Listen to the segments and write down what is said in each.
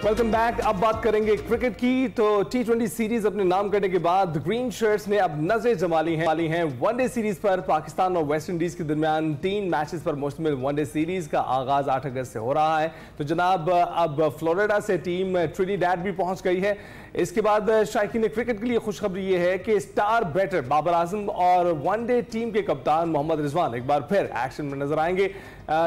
Welcome back. अब बात करेंगे क्रिकेट की। तो टी20 सीरीज अपने नाम करने के बाद ग्रीन शर्ट्स ने अब नजरें जमा ली हैं वनडे सीरीज पर। पाकिस्तान और वेस्ट इंडीज के दरमियान 3 मैचेस पर मुश्तमिल वनडे सीरीज का आगाज 8 अगस्त से हो रहा है। तो जनाब अब फ्लोरिडा से टीम ट्रिनिडैड भी पहुंच गई है। इसके बाद शायकीन क्रिकेट के लिए खुशखबरी ये है कि स्टार बैटर बाबर आजम और वनडे टीम के कप्तान मोहम्मद रिजवान एक बार फिर एक्शन में नजर आएंगे।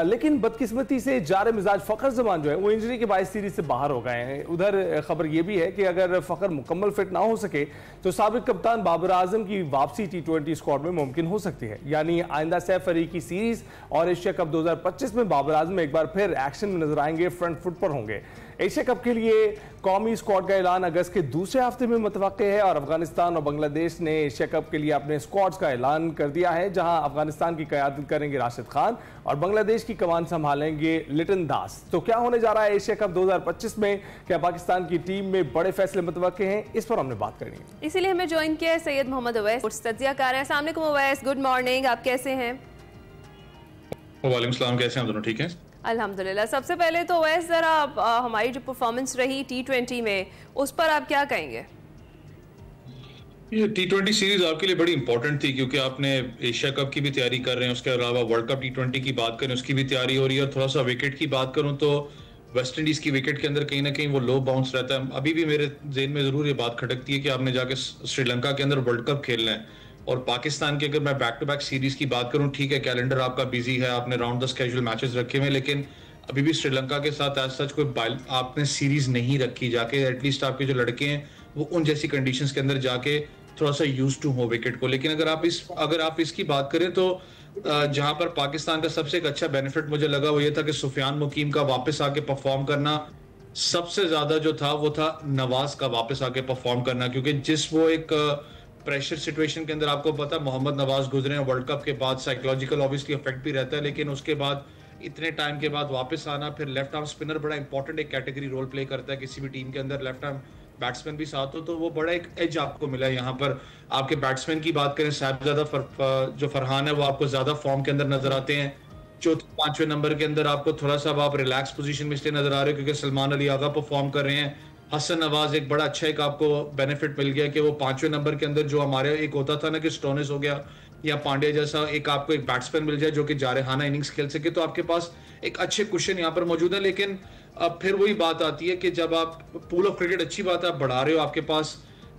लेकिन बदकिस्मती से जारे मिजाज फखर जमान जो है वो इंजरी के बायस सीरीज से बाहर हो गए हैं। उधर खबर यह भी है कि अगर फखर मुकम्मल फिट ना हो सके तो साबिक कप्तान बाबर आजम की वापसी टी20 स्क्वाड में मुमकिन हो सकती है। यानी आइंदा सैफ अली की सीरीज और एशिया कप 2025 में बाबर आजम एक बार फिर एक्शन में नजर आएंगे, फ्रंट फुट पर होंगे। एशिया कप के लिए कौमी स्क्वाड का ऐलान अगस्त के दूसरे हफ्ते में मुतवक्के है और अफगानिस्तान और बांग्लादेश ने एशिया कप के लिए अपने स्क्वाड्स का ऐलान कर दिया है, जहां अफगानिस्तान की क़यादत करेंगे राशिद खान और बांग्लादेश की कमान संभालेंगे लिटन दास। तो क्या होने जा रहा है एशिया कप 2025 में? क्या पाकिस्तान की टीम में बड़े फैसले मुतवक्के हैं? इस पर हमने बात करनी है। इसीलिए हमें ज्वाइन किया है सैयद मोहम्मद अवैस, तज्जियाकार हैं। अस्सलाम वालेकुम अवैस, गुड मॉर्निंग, आप कैसे हैं? वालेकुम सलाम, कैसे हैं आप दोनों? ठीक हैं अल्हम्दुलिल्लाह। सबसे पहले तो वैसे ज़रा हमारी जो परफॉर्मेंस रही टी20 में उस पर आप क्या कहेंगे? ये टी20 सीरीज आपके लिए बड़ी इंपॉर्टेंट थी क्योंकि आपने एशिया कप की भी तैयारी कर रहे हैं, उसके अलावा वर्ल्ड कप टी20 की बात करें उसकी भी तैयारी हो रही है। और थोड़ा सा विकेट की बात करूं तो वेस्ट इंडीज की विकेट के अंदर कहीं ना कहीं वो लो बाउंस रहता है। अभी भी मेरे जेहन में जरूर ये बात खटकती है कि आपने जाके श्रीलंका के अंदर वर्ल्ड कप खेलना है। और पाकिस्तान की अगर मैं बैक टू बैक सीरीज की बात करूं, ठीक है कैलेंडर आपका बिजी है, आपने राउंड द स्केड्यूल मैचेस रखे हुए, लेकिन अभी भी श्रीलंका के साथ एज सच कोई आपने सीरीज नहीं रखी जाके। एटलीस्ट आपके जो लड़के हैं वो उन जैसी कंडीशंस के अंदर जाके थोड़ा सा यूज टू हो विकेट को। लेकिन अगर आप इसकी बात करें तो जहां पर पाकिस्तान का सबसे एक अच्छा बेनिफिट मुझे लगा वो ये था कि सुफियान मुकीम का वापस आके परफॉर्म करना सबसे ज्यादा जो था वो था नवाज का वापस आके परफॉर्म करना, क्योंकि जिस वो एक प्रेशर सिचुएशन के अंदर आपको पता मोहम्मद नवाज गुजरे हैं वर्ल्ड कप के बाद, साइकोलॉजिकल ऑब्वियसली इफेक्ट भी रहता है, लेकिन उसके बाद इतने टाइम के बाद वापस आना, फिर लेफ्ट आर्म स्पिनर बड़ा इंपॉर्टेंट एक कैटेगरी रोल प्ले करता है किसी भी टीम के अंदर, लेफ्ट आर्म बैट्समैन भी साथ हो तो वो बड़ा एक एज आपको मिला है। यहाँ पर आपके बैट्समैन की बात करें साहबजादा जो फरहान है वो आपको ज्यादा फॉर्म के अंदर नजर आते हैं। चौथे पांचवें नंबर के अंदर आपको थोड़ा सा आप रिलैक्स पोजीशन में इसलिए नजर आ रहे हो क्योंकि सलमान अली आगा परफॉर्म कर रहे हैं। हसन नवाज एक बड़ा अच्छा एक आपको बेनिफिट मिल गया कि वो पांचवें नंबर के अंदर जो हमारे एक होता था ना कि स्टोनिस हो गया या पांड्या जैसा एक आपको एक बैट्समैन मिल जाए जो कि जारहाना इनिंग्स खेल सके, तो आपके पास एक अच्छे कुशन यहाँ पर मौजूद है। लेकिन अब फिर वही बात आती है कि जब आप पूल ऑफ क्रिकेट अच्छी बात है आप बढ़ा रहे हो, आपके पास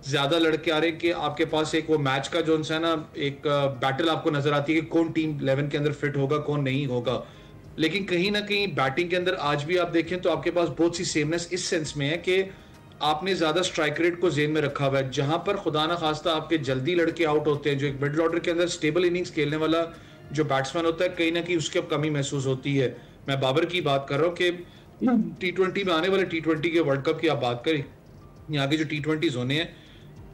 ज्यादा लड़के आ रहे हैं कि आपके पास एक वो मैच का जो है ना एक बैटल आपको नजर आती है कि कौन टीम 11 के अंदर फिट होगा कौन नहीं होगा। लेकिन कहीं ना कहीं बैटिंग के अंदर आज भी आप देखें तो आपके पास बहुत सी सेमनेस इस सेंस में है कि आपने ज्यादा स्ट्राइक रेट को जेन में रखा हुआ है, जहां पर खुदा ना खास्ता आपके जल्दी लड़के आउट होते हैं, जो एक मिडिल ऑर्डर के अंदर स्टेबल इनिंग्स खेलने वाला जो बैट्समैन होता है कहीं ना कहीं उसकी अब कमी महसूस होती है। मैं बाबर की बात कर रहा हूँ कि टी20 में आने वाले टी20 के वर्ल्ड कप की आप बात करें, यहाँ के जो टी20 होने हैं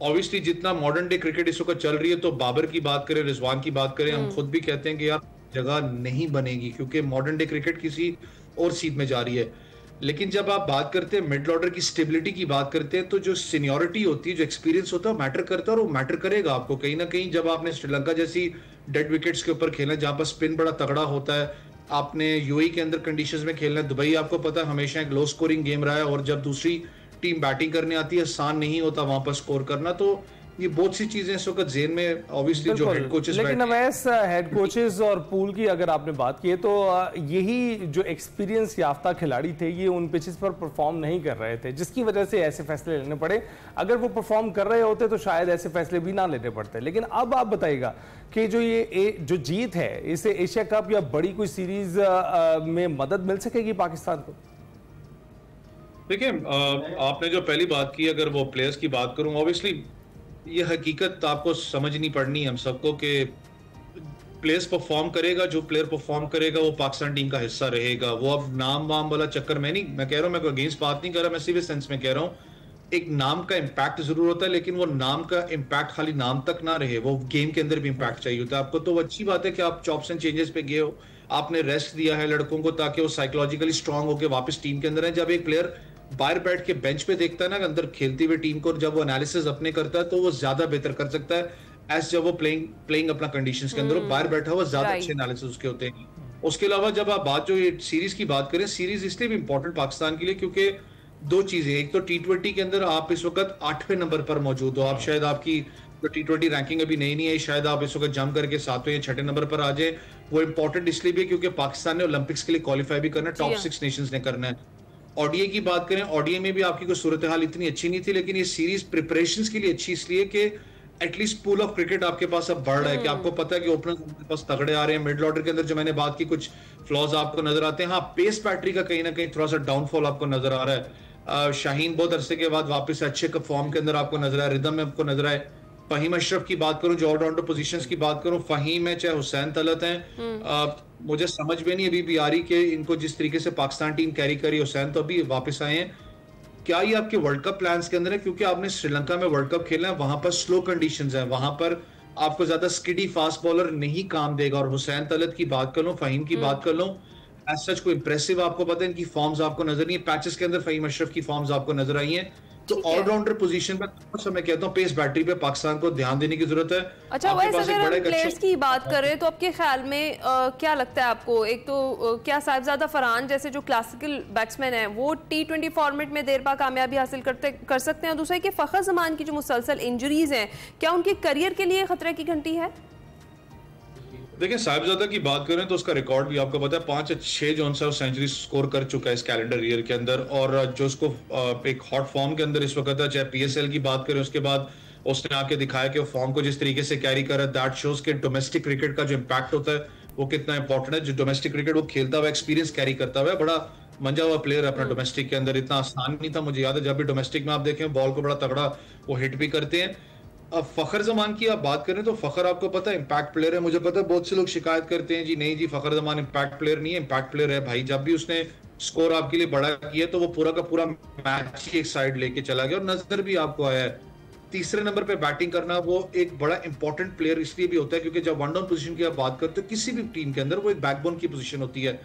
ऑब्वियसली जितना मॉडर्न डे क्रिकेट इस वक्त चल रही है तो बाबर की बात करें रिजवान की बात करें हम खुद भी कहते हैं कि यार जगह नहीं बनेगी क्योंकि मॉडर्न डे क्रिकेट किसी और सीट में जा रही है। लेकिन जब आप बात करते हैं मिडिल ऑर्डर की स्टेबिलिटी की बात करते हैं तो जो सीनियोरिटी होती है जो एक्सपीरियंस होता है मैटर करता है और वो मैटर करेगा आपको कहीं ना कहीं। जब आपने श्रीलंका जैसी डेड विकेट्स के ऊपर खेलना जहां पर स्पिन बड़ा तगड़ा होता है, आपने यूएई के अंदर कंडीशंस में खेलना है, दुबई आपको पता है हमेशा एक लो स्कोरिंग गेम रहा है और जब दूसरी टीम बैटिंग करने आती है आसान नहीं होता वहां पर स्कोर करना। तो ये बहुत सी चीजें इस वक्त जेन में ऑब्वियसली जो हेड कोचेस, लेकिन अवैस हेड कोचेस और पूल की अगर आपने बात की है तो यही जो एक्सपीरियंस याफ्ता खिलाड़ी थे ये उन पिचेस पर परफॉर्म नहीं कर रहे थे जिसकी वजह से ऐसे फैसले लेने पड़े। अगर वो परफॉर्म कर रहे होते तो शायद ऐसे फैसले भी ना लेने पड़ते। लेकिन अब आप बताइएगा कि जो जीत है इसे एशिया कप या बड़ी कोई सीरीज में मदद मिल सकेगी पाकिस्तान को? देखिए आपने जो पहली बात की अगर वो प्लेयर्स की बात करूं ऑब्वियसली ये हकीकत आपको समझनी पड़नी है हम सबको कि प्लेयर्स परफॉर्म करेगा, जो प्लेयर परफॉर्म करेगा वो पाकिस्तान टीम का हिस्सा रहेगा। वो अब नाम वाम वाला चक्कर मैं कह रहा हूँ, मैं कोई अगेंस्ट बात नहीं कर रहा, मैं सीरियस सेंस में कह रहा हूँ एक नाम का इम्पैक्ट जरूर होता है लेकिन वो नाम का इम्पैक्ट खाली नाम तक ना रहे, वो गेम के अंदर भी इम्पैक्ट चाहिए होता है आपको। तो अच्छी बात है कि आप चॉप्स एंड चेंजेस पे गए हो, आपने रेस्ट दिया है लड़कों को ताकि वो साइकोलॉजिकली स्ट्रांग होकर वापस टीम के अंदर है। जब एक प्लेयर बाहर बैठ के बेंच पे देखता है ना अंदर खेलती हुई टीम को, जब वो एनालिसिस अपने करता है तो वो ज्यादा बेहतर कर सकता है एज जब वो प्लेइंग अपना कंडीशंस के अंदर बाहर बैठा हुआ ज्यादा अच्छे एनालिसिस उसके होते हैं। उसके अलावा जब आप बात जो ये सीरीज की बात करें, सीरीज इसलिए भी इंपॉर्टेंट पाकिस्तान के लिए क्योंकि दो चीजें, एक तो T20 के अंदर आप इस वक्त 8वें नंबर पर मौजूद हो, आप शायद आपकी जो T20 रैंकिंग अभी नहीं है, शायद आप इस वक्त जंप करके 7वें या 6ठे नंबर पर आ जाए। वो इंपॉर्टेंट इसलिए भी है क्योंकि पाकिस्तान ने ओलंपिक्स के लिए क्वालिफाई भी करना है, टॉप 6 नेशंस ने करना है। ओडीआई की बात करें, ओडीआई में भी आपकी कोई सूरत हाल इतनी अच्छी नहीं थी, लेकिन ये सीरीज प्रिपरेशंस के लिए अच्छी इसलिए कि एटलीस्ट पूल ऑफ क्रिकेट आपके पास अब बढ़ रहा है कि आपको पता है कि ओपनर्स आपके पास तगड़े आ रहे हैं। मिडिल ऑर्डर के अंदर जो मैंने बात की कुछ फ्लॉज आपको नजर आते हैं। हाँ, पेस बैटरी का कहीं ना कहीं थोड़ा सा डाउनफॉल आपको नजर आ रहा है। शाहीन बहुत अरसे के बाद वापस अच्छे फॉर्म के अंदर आपको नजर आए, रिदम में आपको नजर आए। फहीम अशरफ की बात करूं, जो ऑलराउंडर पोजीशंस की बात करूं, फहीम है चाहे हुसैन तलत हैं, मुझे समझ में नहीं अभी भी आ रही कि इनको जिस तरीके से पाकिस्तान टीम कैरी करी, हुसैन तो अभी वापस आए हैं, क्या ये आपके वर्ल्ड कप प्लान्स के अंदर है? क्योंकि आपने श्रीलंका में वर्ल्ड कप खेलना है, वहां पर स्लो कंडीशंस हैं, वहां पर आपको ज्यादा स्किडी फास्ट बॉलर नहीं काम देगा। और हुसैन तलत की बात कर लो, फहीम की बात कर लो, एज सच कोई इंप्रेसिव आपको पता है इनकी फॉर्म्स आपको नजर नहीं है। पैचेस के अंदर फहीम अशरफ की फॉर्म्स आपको नजर आई हैं। तो ऑलराउंडर पोजीशन पर मैं कहता हूं पेस बैटरी पे पाकिस्तान को ध्यान देने की जरूरत है। अच्छा, वैसे अगर हम प्लेयर्स की बात करें तो आपके ख्याल में क्या लगता है आपको? एक तो क्या साहिबजादा फरहान जैसे जो क्लासिकल बैट्समैन हैं वो T20 फॉर्मेट में देर पा कामयाबी हासिल कर सकते हैं? और दूसरा कि फखर जमान की जो मुसलसल इंजरीज हैं, क्या उनके करियर के लिए खतरे की घंटी है? देखिए, साहिबजादा की बात करें तो उसका रिकॉर्ड भी आपको पता है, 5 या 6 जो है सेंचुरी स्कोर कर चुका है इस कैलेंडर ईयर के अंदर। और जो उसको एक हॉट फॉर्म के अंदर इस वक्त है, चाहे PSL की बात करें, उसके बाद उसने आके दिखाया कि वो फॉर्म को जिस तरीके से कैरी कर रहा है, दैट शोज के डोमेस्टिक क्रिकेट का जो इम्पैक्ट होता है वो कितना इंपॉर्टेंट है। जो डोमेस्टिक क्रिकेट वो खेलता हुआ, एक्सपीरियंस कैरी करता हुआ, बड़ा मंजा हुआ प्लेयर है अपना डोमेस्टिक के अंदर। इतना आसान नहीं था, मुझे याद है जब भी डोमेस्टिक में आप देखें बॉल को बड़ा तगड़ा वो हिट भी करते हैं। अब फखर जमान की आप बात करें तो फखर आपको पता है इम्पैक्ट प्लेयर है। मुझे पता है बहुत से लोग शिकायत करते हैं जी नहीं जी फखर जमान इम्पैक्ट प्लेयर नहीं है। इम्पैक्ट प्लेयर है भाई, जब भी उसने स्कोर आपके लिए बड़ा किया तो वो पूरा का पूरा मैच ही एक साइड लेके चला गया और नजर भी आपको आया है। तीसरे नंबर पे बैटिंग करना वो एक बड़ा इंपॉर्टेंट प्लेयर इसलिए भी होता है क्योंकि जब वन डाउन पोजीशन की आप बात करते हो किसी भी टीम के अंदर वो एक बैकबोन की पोजीशन होती है।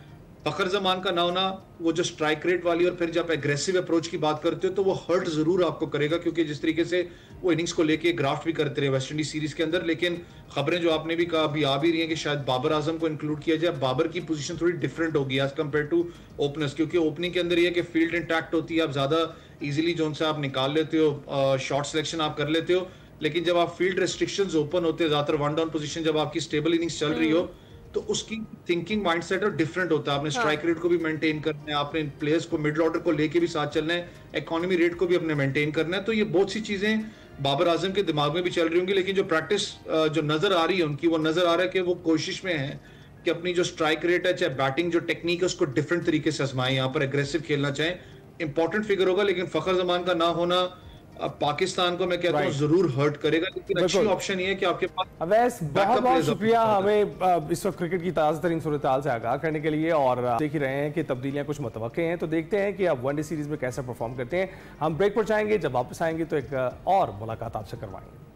फखर जमान का ना होना, वो जो स्ट्राइक रेट वाली और फिर जब एग्रेसिव अप्रोच की बात करते हो तो वो हर्ट जरूर आपको करेगा, क्योंकि जिस तरीके से वो इनिंग्स को लेके ग्राफ्ट भी करते रहे वेस्ट इंडीज सीरीज के अंदर। लेकिन खबरें जो आपने भी कहा अभी आ भी रही हैं कि शायद बाबर आजम को इंक्लूड किया जाए। बाबर की पोजीशन थोड़ी डिफरेंट होगी एज कम्पेयर टू ओपनर्स, क्योंकि ओपनिंग के अंदर ये कि फील्ड इंटैक्ट होती है, आप ज्यादा इजीली जो उनसे आप निकाल लेते हो, शॉर्ट सिलेक्शन आप कर लेते हो। लेकिन जब आप फील्ड रेस्ट्रिक्शंस ओपन होते हैं, ज्यादातर वन डाउन पोजीशन जब आपकी स्टेबल इनिंग्स चल रही हो तो उसकी थिंकिंग माइंडसेट और डिफरेंट होता है। आपने स्ट्राइक रेट को भी मेंटेन करना है, आपने प्लेयर्स को मिडिल ऑर्डर को लेके भी साथ चलना है, इकोनॉमी रेट को भी अपने मेंटेन करना है। तो ये बहुत सी चीजें बाबर आजम के दिमाग में भी चल रही होंगी। लेकिन जो प्रैक्टिस जो नजर आ रही है उनकी, वो नजर आ रहा है कि वो कोशिश में है कि अपनी जो स्ट्राइक रेट है, चाहे बैटिंग जो टेक्निक है, उसको डिफरेंट तरीके से आजमाएं, यहाँ पर एग्रेसिव खेलना चाहें। इंपॉर्टेंट फिगर होगा, लेकिन फखर जमान का ना होना पाकिस्तान को मैं कहता हूँ जरूर हर्ट करेगा। लेकिन अच्छी ऑप्शन ये है कि आपके पास अवैस बहुत बहुत शुक्रिया हमें इस वक्त क्रिकेट की ताज़ा तरीन सूरत हाल से आगाह करने के लिए। और देख ही रहे हैं कि तब्दीलियां कुछ मुतवक्के हैं, तो देखते हैं कि अब वनडे सीरीज में कैसे परफॉर्म करते हैं। हम ब्रेक पर जाएंगे, जब वापस आएंगे तो एक और मुलाकात आपसे करवाएंगे।